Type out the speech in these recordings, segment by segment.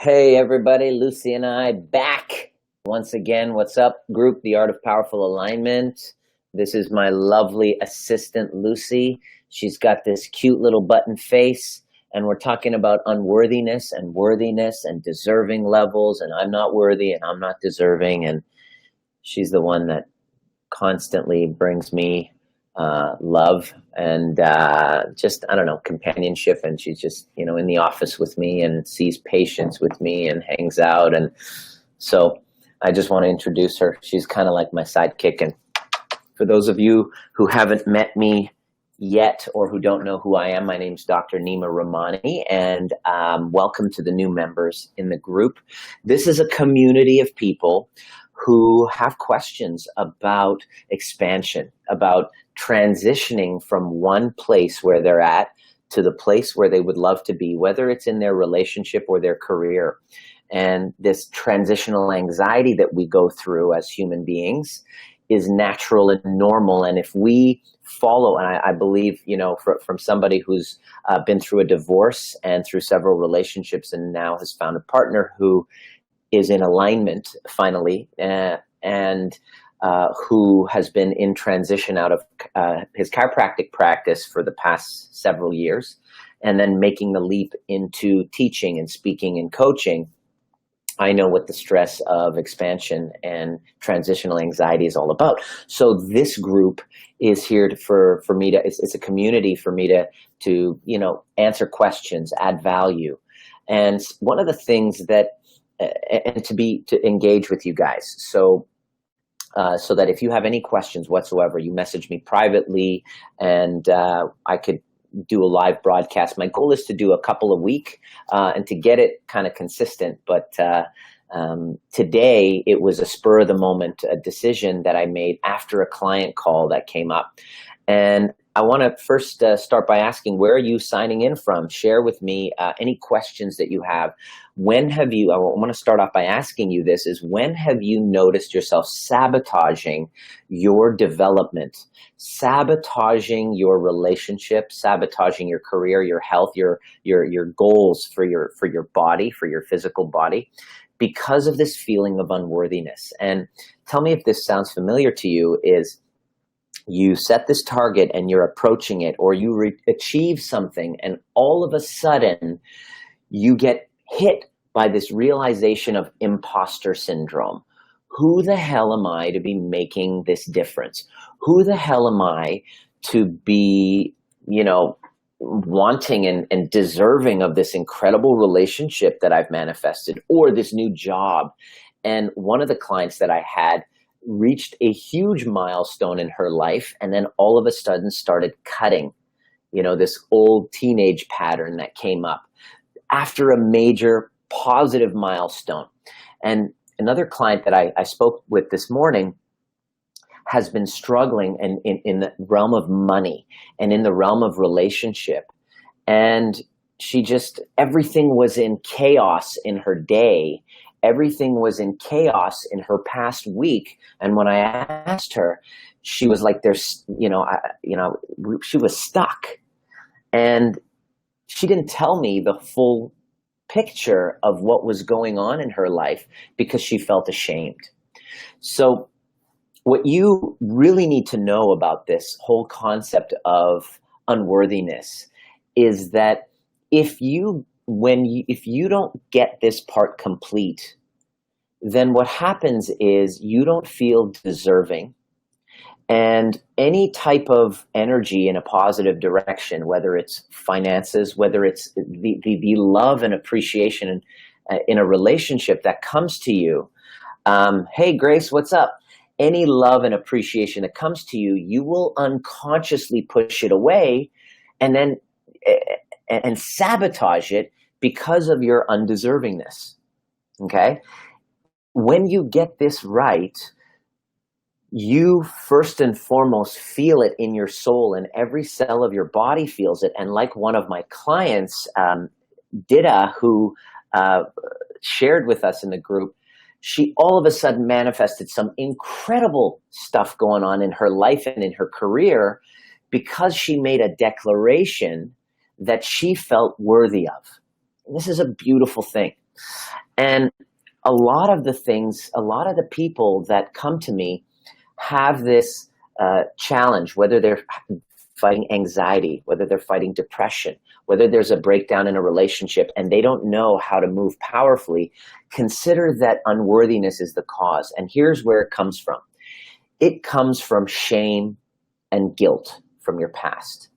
Hey everybody, Lucy and I back once again. What's up, group? The Art of Powerful Alignment. This is my lovely assistant, Lucy. She's got this cute little button face, and we're talking about unworthiness and worthiness and deserving levels, and I'm not worthy and I'm not deserving, and she's the one that constantly brings me love and just, I don't know, companionship. And she's just, in the office with me and sees patients with me and hangs out. And so I just want to introduce her. She's kind of like my sidekick. And for those of you who haven't met me yet or who don't know who I am, my name's Dr.Nima Rahmany, and welcome to the new members in the group. This is a community of people who have questions about expansion, about transitioning from one place where they're at to the place where they would love to be, whether it's in their relationship or their career. And this transitional anxiety that we go through as human beings is natural and normal. And if we follow, and I believe, from somebody who's been through a divorce and through several relationships and now has found a partner who is in alignment finally, and who has been in transition out of his chiropractic practice for the past several years, and then making the leap into teaching and speaking and coaching. I know what the stress of expansion and transitional anxiety is all about. So this group is here for me to, it's a community for me to answer questions, add value. And one of the things that, and to engage with you guys. So that if you have any questions whatsoever, you message me privately, and I could do a live broadcast. My goal is to do a couple a week and to get it kind of consistent. But today it was a spur of the moment decision that I made after a client call that came up. And I want to first start by asking, where are you signing in from? Share with me any questions that you have. I want to start off by asking you this, is when have you noticed yourself sabotaging your development, sabotaging your relationship, sabotaging your career, your health, your goals for your body, for your physical body, because of this feeling of unworthiness? And tell me if this sounds familiar to you. Is you set this target and you're approaching it, or you achieve something, and all of a sudden you get hit by this realization of imposter syndrome. Who the hell am I to be making this difference? Who the hell am I to be, wanting and deserving of this incredible relationship that I've manifested, or this new job? And one of the clients that I had reached a huge milestone in her life, and then all of a sudden started cutting, this old teenage pattern that came up after a major positive milestone. And another client that I spoke with this morning has been struggling in the realm of money and in the realm of relationship. And everything was in chaos in her day. Everything was in chaos in her past week. And when I asked her, she was like, she was stuck. And she didn't tell me the full picture of what was going on in her life because she felt ashamed. So what you really need to know about this whole concept of unworthiness is that if you don't get this part complete, then what happens is you don't feel deserving. And any type of energy in a positive direction, whether it's finances, whether it's the love and appreciation in a relationship that comes to you. Hey, Grace, what's up? Any love and appreciation that comes to you, you will unconsciously push it away and then and sabotage it because of your undeservingness. Okay? When you get this right, you first and foremost feel it in your soul, and every cell of your body feels it. And like one of my clients, Dida, who shared with us in the group, she all of a sudden manifested some incredible stuff going on in her life and in her career because she made a declaration that she felt worthy of. And this is a beautiful thing. And a lot of the people that come to me have this challenge, whether they're fighting anxiety, whether they're fighting depression, whether there's a breakdown in a relationship and they don't know how to move powerfully. Consider that unworthiness is the cause. And here's where it comes from. It comes from shame and guilt from your past.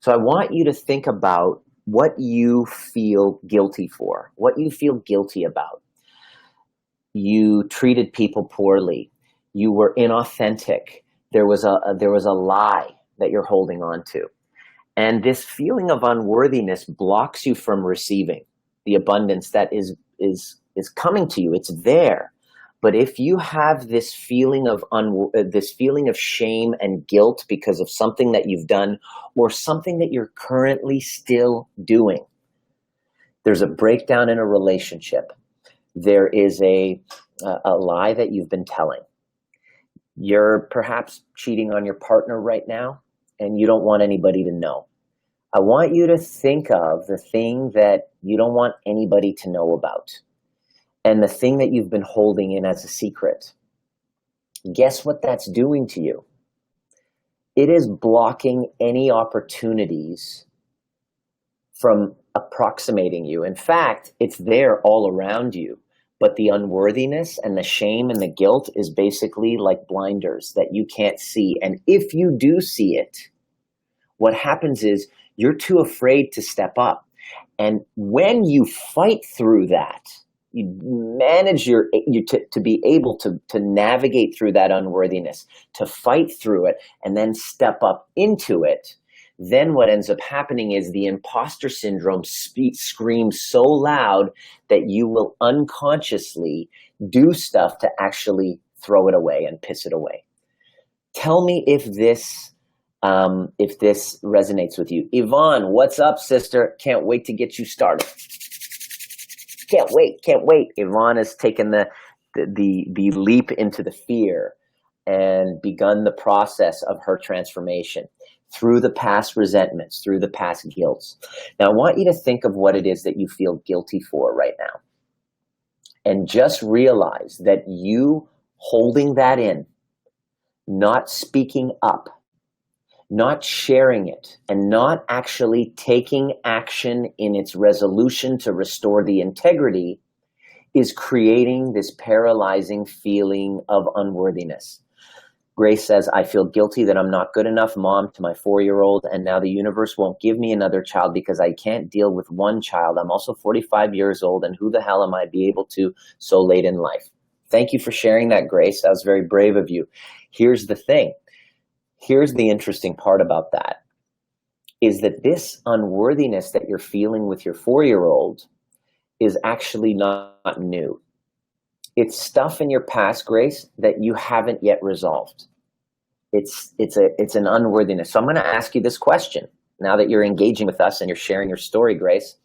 So I want you to think about what you feel guilty for, what you feel guilty about. You treated people poorly. You were inauthentic. There was a lie that you're holding on to. And this feeling of unworthiness blocks you from receiving the abundance that is coming to you. It's there. But if you have this feeling of shame and guilt because of something that you've done or something that you're currently still doing, there's a breakdown in a relationship. There is a lie that you've been telling. You're perhaps cheating on your partner right now and you don't want anybody to know. I want you to think of the thing that you don't want anybody to know about and the thing that you've been holding in as a secret. Guess what that's doing to you? It is blocking any opportunities from approximating you. In fact, it's there all around you. But the unworthiness and the shame and the guilt is basically like blinders that you can't see. And if you do see it, what happens is you're too afraid to step up. And when you fight through that, you manage to be able to navigate through that unworthiness, to fight through it, and then step up into it. Then what ends up happening is the imposter syndrome screams so loud that you will unconsciously do stuff to actually throw it away and piss it away. Tell me if this resonates with you. Yvonne, what's up, sister? Can't wait to get you started. Can't wait. Yvonne has taken the leap into the fear and begun the process of her transformation through the past resentments, through the past guilts. Now, I want you to think of what it is that you feel guilty for right now. And just realize that you holding that in, not speaking up, not sharing it, and not actually taking action in its resolution to restore the integrity is creating this paralyzing feeling of unworthiness. Grace says, I feel guilty that I'm not good enough mom to my 4-year-old, and now the universe won't give me another child because I can't deal with one child. I'm also 45 years old, and who the hell am I be able to so late in life? Thank you for sharing that, Grace. That was very brave of you. Here's the thing. Here's the interesting part about that, is that this unworthiness that you're feeling with your 4-year-old is actually not new. It's stuff in your past, Grace, that you haven't yet resolved. It's an unworthiness. So I'm going to ask you this question now that you're engaging with us and you're sharing your story, Grace.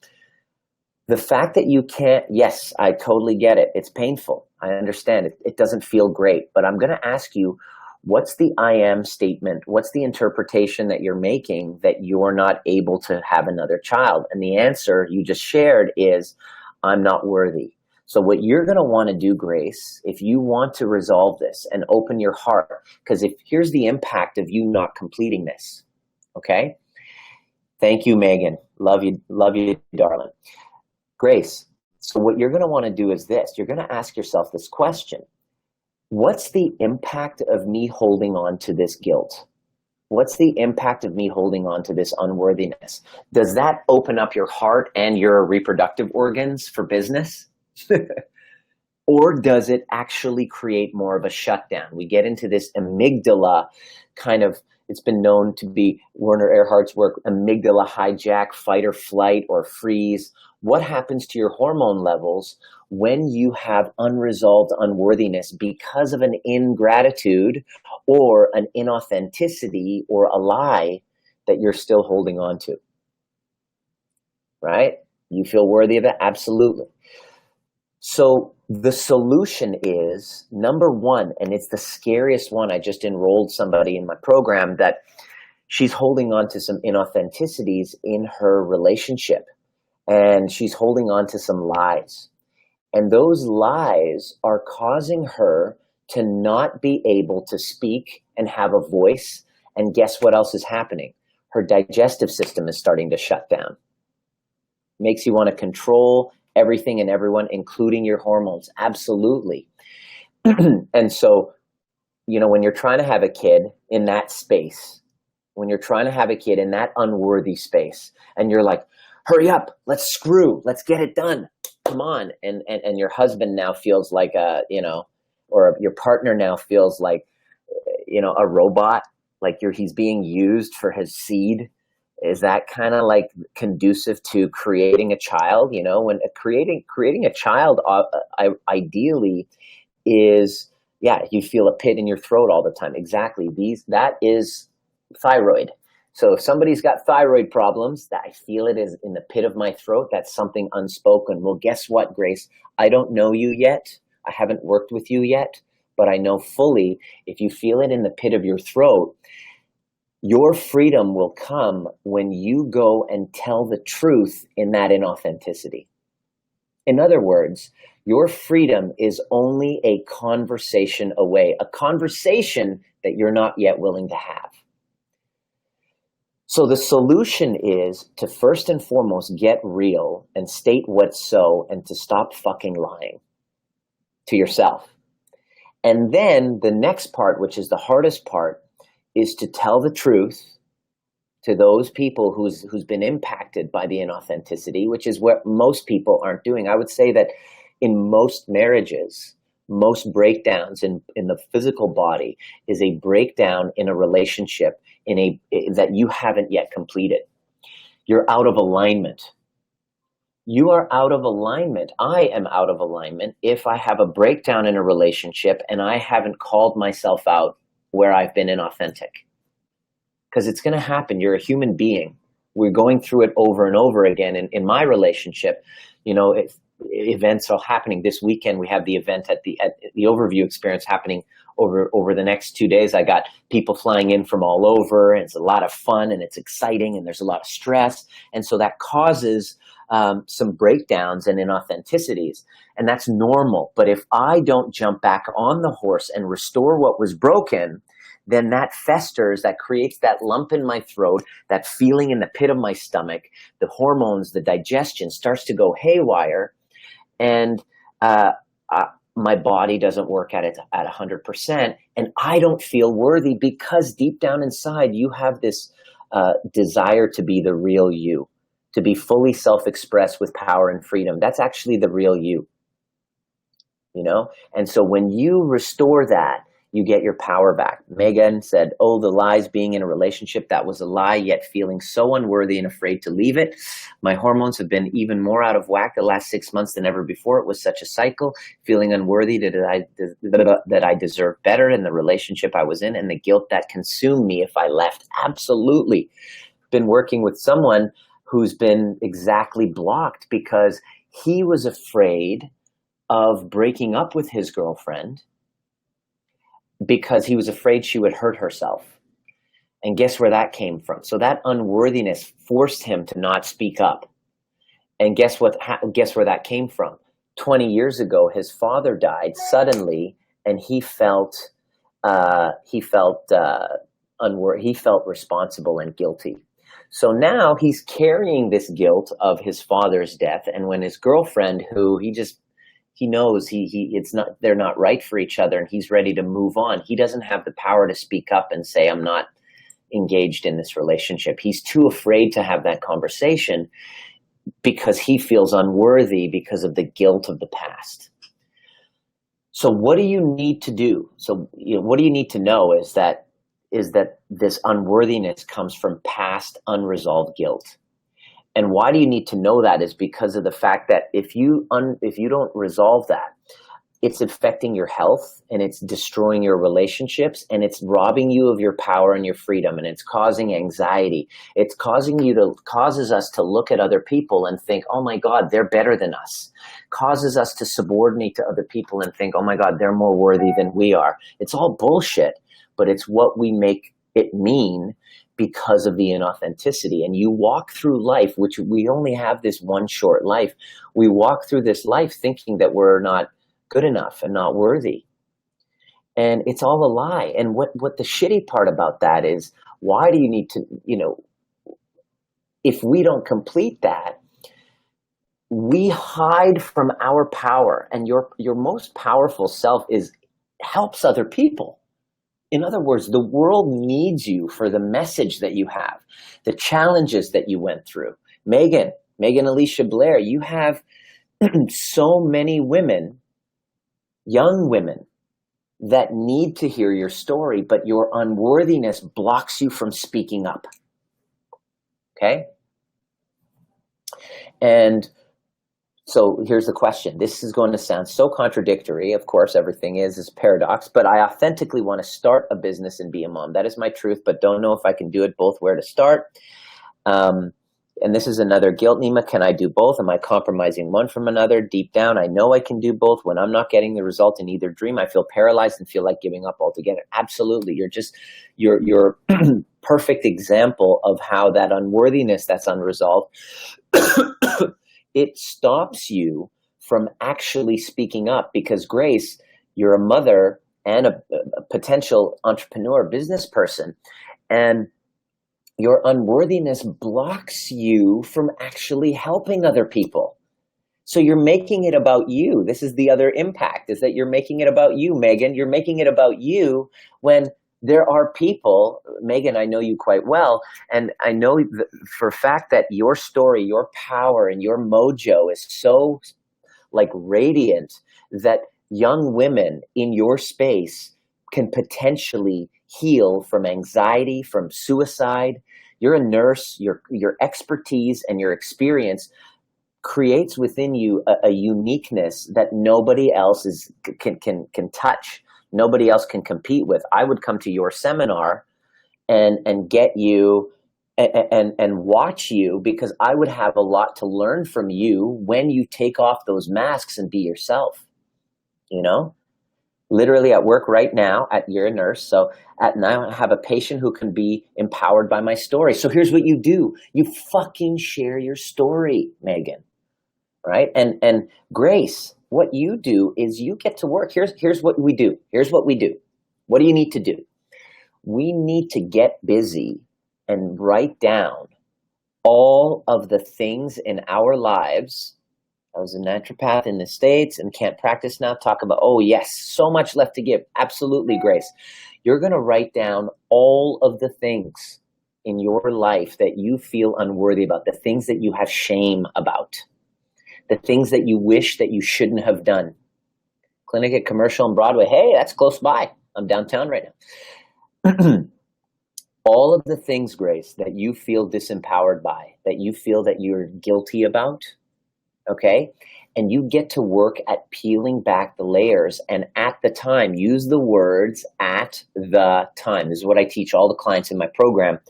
The fact that you can't, yes, I totally get it. It's painful. I understand it. It doesn't feel great. But I'm going to ask you, what's the I am statement? What's the interpretation that you're making that you're not able to have another child? And the answer you just shared is, I'm not worthy. So what you're going to want to do, Grace, if you want to resolve this and open your heart, because here's the impact of you not completing this, okay? Thank you, Megan. Love you, darling. Grace, so what you're going to want to do is this. You're going to ask yourself this question. What's the impact of me holding on to this guilt? What's the impact of me holding on to this unworthiness? Does that open up your heart and your reproductive organs for business? Or does it actually create more of a shutdown? We get into this amygdala kind of, it's been known to be Werner Erhardt's work, amygdala hijack, fight or flight or freeze. What happens to your hormone levels when you have unresolved unworthiness because of an ingratitude or an inauthenticity or a lie that you're still holding on to? Right? You feel worthy of it? Absolutely. So the solution is, number one, and it's the scariest one. I just enrolled somebody in my program that she's holding on to some inauthenticities in her relationship. and she's holding on to some lies. And those lies are causing her to not be able to speak and have a voice. And guess what else is happening? Her digestive system is starting to shut down. Makes you want to control everything and everyone, including your hormones. Absolutely. And so, when you're trying to have a kid in that space, when you're trying to have a kid in that unworthy space, and you're like, hurry up, let's get it done. Come on. And your husband now feels like or your partner now feels like, a robot, like he's being used for his seed. Is that kind of like conducive to creating a child? When creating a child, ideally is, you feel a pit in your throat all the time. Exactly. That is thyroid. So if somebody's got thyroid problems, that I feel it is in the pit of my throat, that's something unspoken. Well, guess what, Grace? I don't know you yet. I haven't worked with you yet, but I know fully if you feel it in the pit of your throat, your freedom will come when you go and tell the truth in that inauthenticity. In other words, your freedom is only a conversation away, a conversation that you're not yet willing to have. So the solution is to first and foremost get real and state what's so, and to stop fucking lying to yourself. And then the next part, which is the hardest part, is to tell the truth to those people who's been impacted by the inauthenticity, which is what most people aren't doing. I would say that in most marriages, most breakdowns in the physical body is a breakdown in a relationship that you haven't yet completed. You're out of alignment. You are out of alignment. I am out of alignment if I have a breakdown in a relationship and I haven't called myself out where I've been inauthentic. Because it's going to happen. You're a human being. We're going through it over and over again. And in my relationship, if events are happening this weekend, we have the event at the overview experience happening over the next 2 days. I got people flying in from all over, and it's a lot of fun and it's exciting and there's a lot of stress. And so that causes some breakdowns and inauthenticities, and that's normal. But if I don't jump back on the horse and restore what was broken, then that festers, that creates that lump in my throat, that feeling in the pit of my stomach, the hormones, the digestion starts to go haywire, and my body doesn't work at 100%, and I don't feel worthy because deep down inside you have this desire to be the real you, to be fully self-expressed with power and freedom. That's actually the real you, And so when you restore that, you get your power back. Megan said, oh, the lies being in a relationship, that was a lie, yet feeling so unworthy and afraid to leave it. My hormones have been even more out of whack the last 6 months than ever before. It was such a cycle, feeling unworthy that I deserve better in the relationship I was in, and the guilt that consumed me if I left. Absolutely. Been working with someone who's been exactly blocked because he was afraid of breaking up with his girlfriend because he was afraid she would hurt herself. And guess where that came from? So that unworthiness forced him to not speak up. And guess where that came from? 20 years ago, his father died suddenly, and he felt unworthy. He felt responsible and guilty. So now he's carrying this guilt of his father's death. And when his girlfriend, who he knows they're not right for each other, and he's ready to move on, he doesn't have the power to speak up and say, I'm not engaged in this relationship. He's too afraid to have that conversation because he feels unworthy because of the guilt of the past. So what do you need to do? So what do you need to know is that this unworthiness comes from past unresolved guilt. And why do you need to know that is because of the fact that if you don't resolve that, it's affecting your health, and it's destroying your relationships, and it's robbing you of your power and your freedom, and it's causing anxiety. It's causes us to look at other people and think, oh my God, they're better than us. Causes us to subordinate to other people and think, oh my God, they're more worthy than we are. It's all bullshit, but it's what we make it mean because of the inauthenticity. And you walk through life, which we only have this one short life. We walk through this life thinking that we're not good enough and not worthy. And it's all a lie. And what the shitty part about that is, why do you need to, if we don't complete that, we hide from our power. And your most powerful self helps other people. In other words, the world needs you for the message that you have, the challenges that you went through. Megan Alicia Blair, you have so many women, young women, that need to hear your story, but your unworthiness blocks you from speaking up. Okay? And so here's the question. This is going to sound so contradictory. Of course, everything is paradox, but I authentically want to start a business and be a mom. That is my truth, but don't know if I can do it both, where to start. And this is another guilt, Nima. Can I do both? Am I compromising one from another? Deep down, I know I can do both. When I'm not getting the result in either dream, I feel paralyzed and feel like giving up altogether. Absolutely. You're perfect example of how that unworthiness that's unresolved, it stops you from actually speaking up. Because Grace, you're a mother and a potential entrepreneur, business person, and your unworthiness blocks you from actually helping other people. So you're making it about you. This is the other impact, is that you're making it about you, Megan. You're making it about you when there are people, Megan, I know you quite well, and I know for a fact that your story, your power, and your mojo is so radiant that young women in your space can potentially heal from anxiety, from suicide. You're a nurse. Your expertise and your experience creates within you a uniqueness that nobody else can touch. Nobody else can compete with. I would come to your seminar and get you and watch you, because I would have a lot to learn from you when you take off those masks and be yourself. Literally at work right now, you're a nurse, so now I have a patient who can be empowered by my story. So here's what you do. You fucking share your story, Megan, right? And Grace, what you do is you get to work. Here's what we do. What do you need to do? We need to get busy and write down all of the things in our lives. I was a naturopath in the States and can't practice now. Talk about, oh yes, so much left to give. Absolutely, Grace. You're going to write down all of the things in your life that you feel unworthy about, the things that you have shame about, the things that you wish that you shouldn't have done. Clinic at Commercial and Broadway. Hey, that's close by. I'm downtown right now. All of the things, Grace, that you feel disempowered by, that you feel that you're guilty about, okay? And you get to work at peeling back the layers. And at the time, use the words "at the time." This is what I teach all the clients in my program,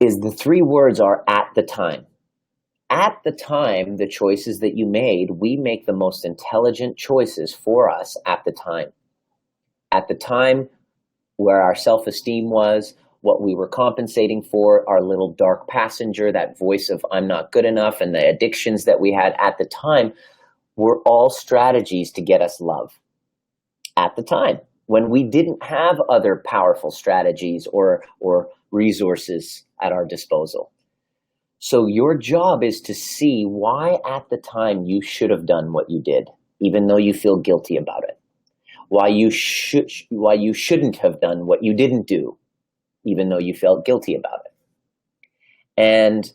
is the 3 words are "at the time." At the time, the choices that you made, we make the most intelligent choices for us at the time. At the time where our self-esteem was, what we were compensating for, our little dark passenger, that voice of I'm not good enough, and the addictions that we had at the time were all strategies to get us love. At the time, when we didn't have other powerful strategies or resources at our disposal. So your job is to see why at the time you should have done what you did, even though you feel guilty about it. Why you shouldn't have done what you didn't do, even though you felt guilty about it. And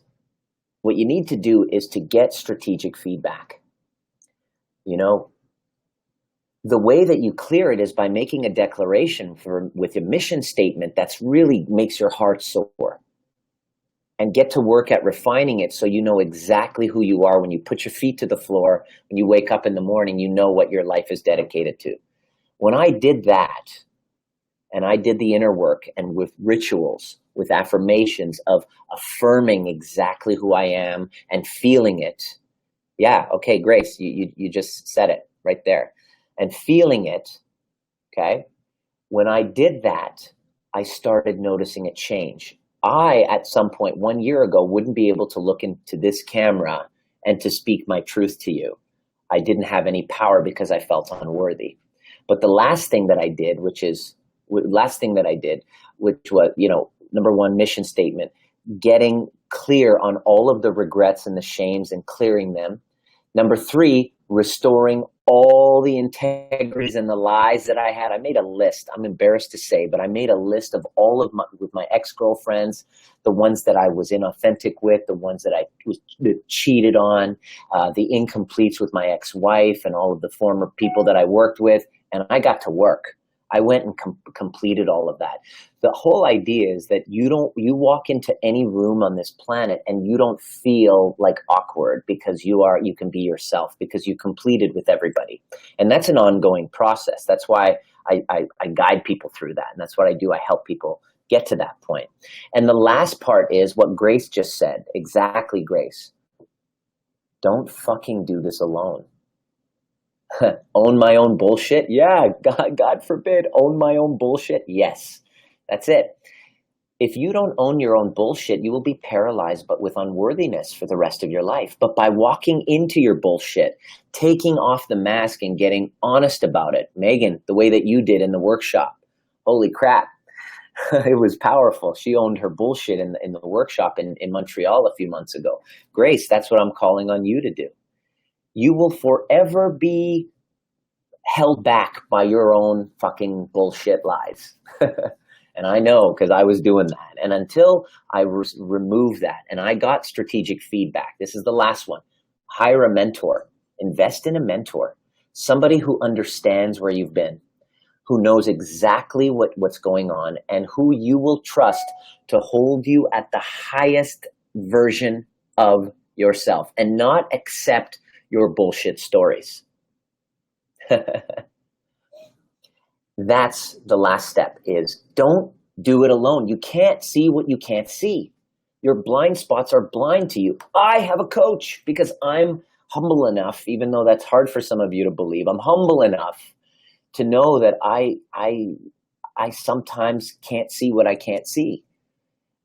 what you need to do is to get strategic feedback. The way that you clear it is by making a declaration with a mission statement that's really makes your heart soar. And get to work at refining it so you know exactly who you are when you put your feet to the floor, when you wake up in the morning, you know what your life is dedicated to. When I did that, and I did the inner work, and with rituals, with affirmations of affirming exactly who I am and feeling it. Yeah, okay, Grace, you just said it right there. And feeling it, okay? When I did that, I started noticing a change. I, at some point 1 year ago, wouldn't be able to look into this camera and to speak my truth to you. I didn't have any power because I felt unworthy. But the last thing that I did, which was, number one, mission statement, getting clear on all of the regrets and the shames and clearing them. Number three, restoring all the integrities and the lies that I had. I made a list. I'm embarrassed to say, but I made a list of all of with my ex-girlfriends, the ones that I was inauthentic with, the ones that I was cheated on, the incompletes with my ex-wife and all of the former people that I worked with. And I got to work. I went and completed all of that. The whole idea is that you walk into any room on this planet and you don't feel like awkward because you can be yourself because you completed with everybody. And that's an ongoing process. That's why I guide people through that. And that's what I do. I help people get to that point. And the last part is what Grace just said. Exactly, Grace. Don't fucking do this alone. Own my own bullshit? Yeah, God forbid, own my own bullshit? Yes, that's it. If you don't own your own bullshit, you will be paralyzed but with unworthiness for the rest of your life. But by walking into your bullshit, taking off the mask and getting honest about it, Megan, the way that you did in the workshop, holy crap, it was powerful. She owned her bullshit in the workshop in Montreal a few months ago. Grace, that's what I'm calling on you to do. You will forever be held back by your own fucking bullshit lies. And I know because I was doing that. And until I removed that and I got strategic feedback, this is the last one. Hire a mentor. Invest in a mentor. Somebody who understands where you've been, who knows exactly what's going on, and who you will trust to hold you at the highest version of yourself and not accept your bullshit stories. That's the last step, is don't do it alone. You can't see what you can't see. Your blind spots are blind to you. I have a coach because I'm humble enough, even though that's hard for some of you to believe, I'm humble enough to know that I sometimes can't see what I can't see.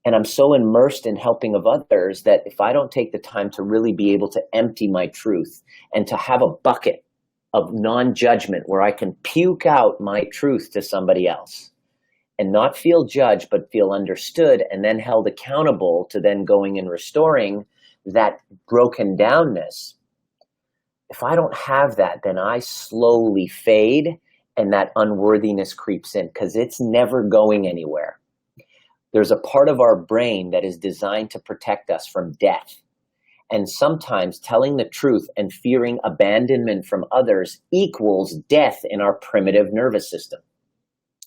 And I'm so immersed in helping of others that if I don't take the time to really be able to empty my truth and to have a bucket of non-judgment where I can puke out my truth to somebody else and not feel judged, but feel understood and then held accountable to then going and restoring that broken downness. If I don't have that, then I slowly fade and that unworthiness creeps in because it's never going anywhere. There's a part of our brain that is designed to protect us from death. And sometimes telling the truth and fearing abandonment from others equals death in our primitive nervous system,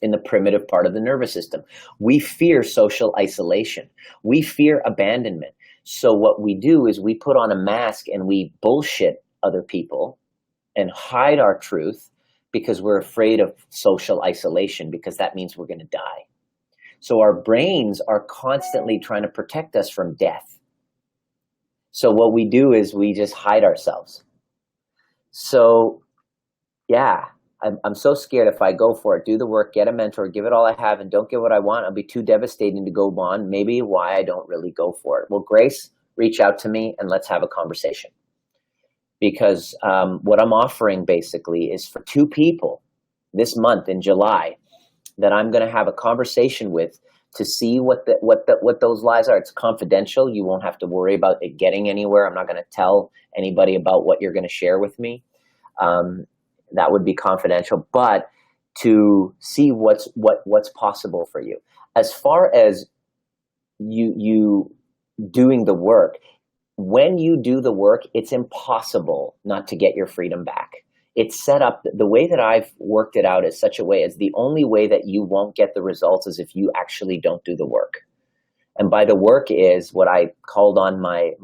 in the primitive part of the nervous system. We fear social isolation. We fear abandonment. So what we do is we put on a mask and we bullshit other people and hide our truth because we're afraid of social isolation because that means we're going to die. So our brains are constantly trying to protect us from death. So what we do is we just hide ourselves. So yeah, I'm so scared if I go for it, do the work, get a mentor, give it all I have and don't get what I want, I'll be too devastating to go on. Maybe why I don't really go for it. Well, Grace, reach out to me and let's have a conversation. Because what I'm offering basically is for 2 people this month in July that I'm going to have a conversation with to see what those lies are. It's confidential. You won't have to worry about it getting anywhere. I'm not going to tell anybody about what you're going to share with me. That would be confidential, but to see what's possible for you. As far as you doing the work, when you do the work, it's impossible not to get your freedom back. It's set up, the way that I've worked it out is such a way, it's the only way that you won't get the results is if you actually don't do the work. And by the work is what I called on my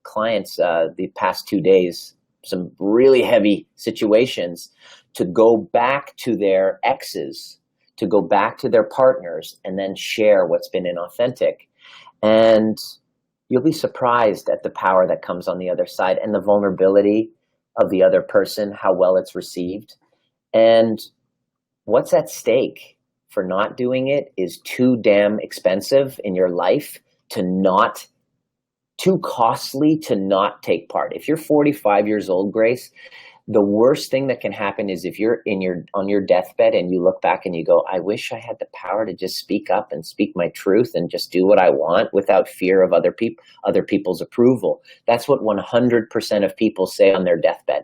clients the past 2 days, some really heavy situations, to go back to their exes, to go back to their partners and then share what's been inauthentic. And you'll be surprised at the power that comes on the other side and the vulnerability of the other person, how well it's received, and what's at stake for not doing it is too damn expensive in your life too costly to not take part. If you're 45 years old, Grace, the worst thing that can happen is if you're on your deathbed and you look back and you go, I wish I had the power to just speak up and speak my truth and just do what I want without fear of other people's approval. That's what 100% of people say on their deathbed.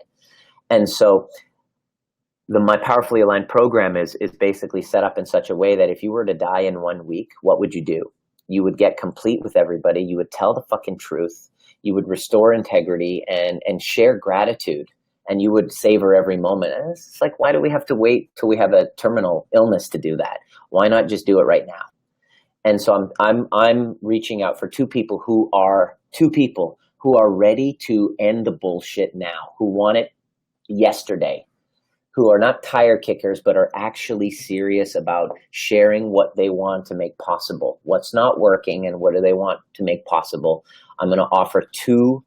And so my Powerfully Aligned program is basically set up in such a way that if you were to die in 1 week, what would you do? You would get complete with everybody. You would tell the fucking truth. You would restore integrity and share gratitude. And you would savor every moment. And it's like, why do we have to wait till we have a terminal illness to do that? Why not just do it right now? And so I'm reaching out for two people who are ready to end the bullshit now, who want it yesterday, who are not tire kickers, but are actually serious about sharing what they want to make possible, what's not working, and what do they want to make possible. I'm going to offer two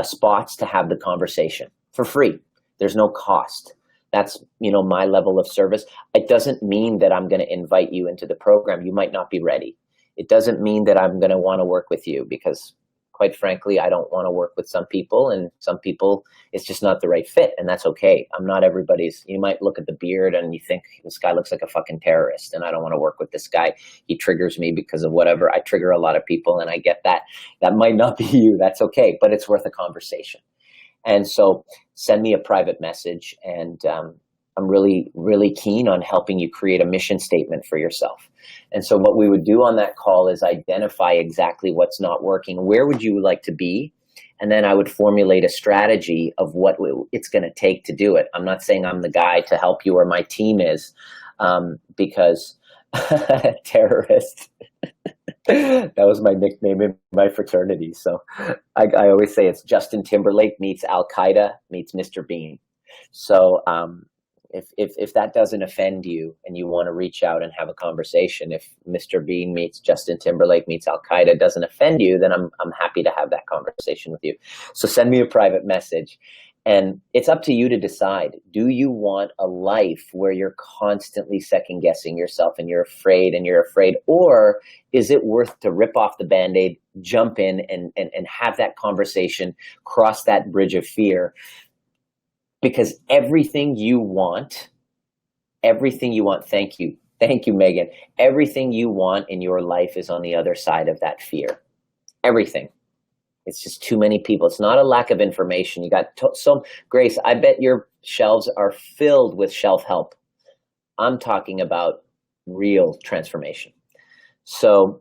spots to have the conversation for free. There's no cost. That's, my level of service. It doesn't mean that I'm going to invite you into the program. You might not be ready. It doesn't mean that I'm going to want to work with you because, quite frankly, I don't want to work with some people, and some people, it's just not the right fit, and that's okay. I'm not everybody's. You might look at the beard and you think this guy looks like a fucking terrorist, and I don't want to work with this guy. He triggers me because of whatever. I trigger a lot of people, and I get that. That might not be you. That's okay, but it's worth a conversation. And so send me a private message, and I'm really, really keen on helping you create a mission statement for yourself. And so what we would do on that call is identify exactly what's not working. Where would you like to be? And then I would formulate a strategy of what it's going to take to do it. I'm not saying I'm the guy to help you or my team is, because terrorist. That was my nickname in my fraternity. So I always say it's Justin Timberlake meets Al Qaeda meets Mr. Bean. So if that doesn't offend you and you want to reach out and have a conversation, if Mr. Bean meets Justin Timberlake meets Al Qaeda doesn't offend you, then I'm happy to have that conversation with you. So send me a private message. And it's up to you to decide. Do you want a life where you're constantly second guessing yourself and you're afraid, or is it worth to rip off the Band-Aid, jump in and have that conversation, cross that bridge of fear? Because everything you want, thank you, Megan. Everything you want in your life is on the other side of that fear. Everything. It's just too many people. It's not a lack of information. You got Grace, I bet your shelves are filled with shelf help. I'm talking about real transformation. So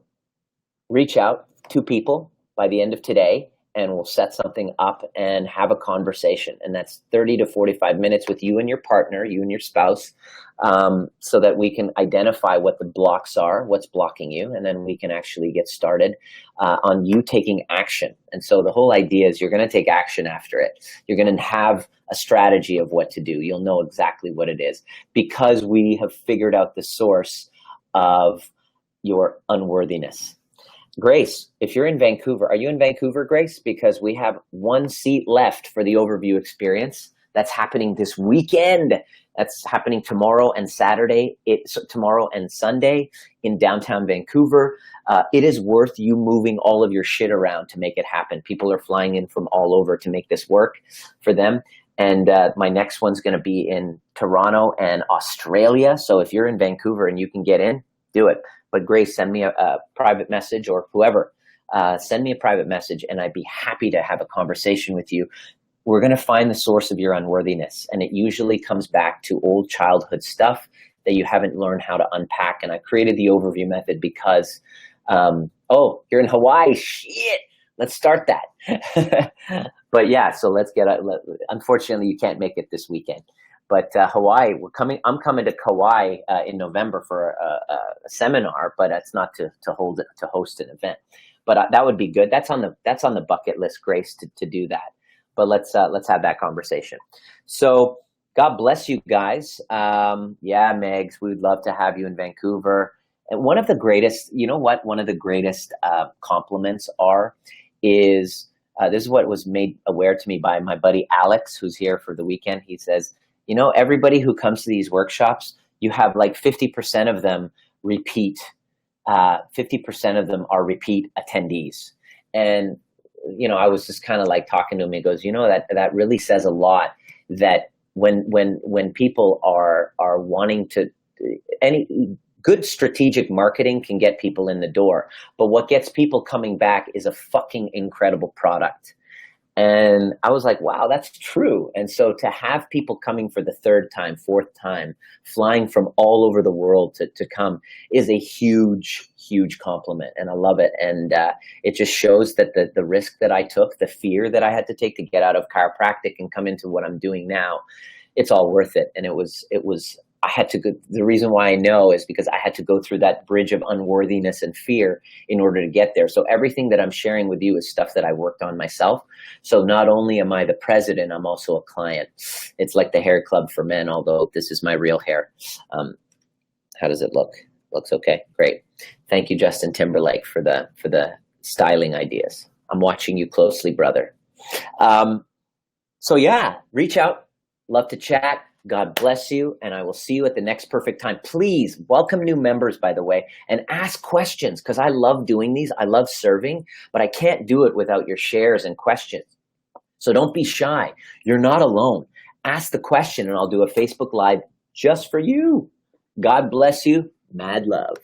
reach out to people by the end of today, and we'll set something up and have a conversation. And that's 30 to 45 minutes with you and your partner, you and your spouse, so that we can identify what the blocks are, what's blocking you, and then we can actually get started on you taking action. And so the whole idea is you're going to take action after it. You're going to have a strategy of what to do. You'll know exactly what it is because we have figured out the source of your unworthiness. Grace, if you're in Vancouver, are you in Vancouver, Grace? Because we have one seat left for the overview experience. That's happening this weekend. That's happening tomorrow and Saturday. Tomorrow and Sunday in downtown Vancouver. It is worth you moving all of your shit around to make it happen. People are flying in from all over to make this work for them. And my next one's going to be in Toronto and Australia. So if you're in Vancouver and you can get in, do it. But Grace, send me a private message, or whoever, send me a private message, and I'd be happy to have a conversation with you. We're going to find the source of your unworthiness, and it usually comes back to old childhood stuff that you haven't learned how to unpack. And I created the overview method because, you're in Hawaii, shit, let's start that. But yeah, so unfortunately you can't make it this weekend. But Hawaii, I'm coming to Kauai in November for a seminar, but it's not to host an event. But that would be good. That's on the bucket list, Grace, to do that. But let's have that conversation. So God bless you guys. Yeah, Megs, we'd love to have you in Vancouver. And one of the greatest, compliments is this is what was made aware to me by my buddy Alex, who's here for the weekend. He says, everybody who comes to these workshops you have like 50% of them repeat. 50% of them are repeat attendees. And, I was just kind of like talking to him. He goes, that really says a lot, that when people are wanting to, any good strategic marketing can get people in the door, but what gets people coming back is a fucking incredible product. And I was like, wow, that's true. And so to have people coming for the third time, fourth time, flying from all over the world to come is a huge, huge compliment. And I love it. And it just shows that the risk that I took, the fear that I had to take to get out of chiropractic and come into what I'm doing now, it's all worth it. And it was, I had to go, the reason why I know is because I had to go through that bridge of unworthiness and fear in order to get there. So everything that I'm sharing with you is stuff that I worked on myself. So not only am I the president, I'm also a client. It's like the hair club for men, although this is my real hair. How does it look? Looks okay. Great. Thank you, Justin Timberlake, for the styling ideas. I'm watching you closely, brother. So yeah, reach out. Love to chat. God bless you, and I will see you at the next perfect time. Please welcome new members, by the way, and ask questions, because I love doing these. I love serving, but I can't do it without your shares and questions. So don't be shy. You're not alone. Ask the question, and I'll do a Facebook Live just for you. God bless you. Mad love.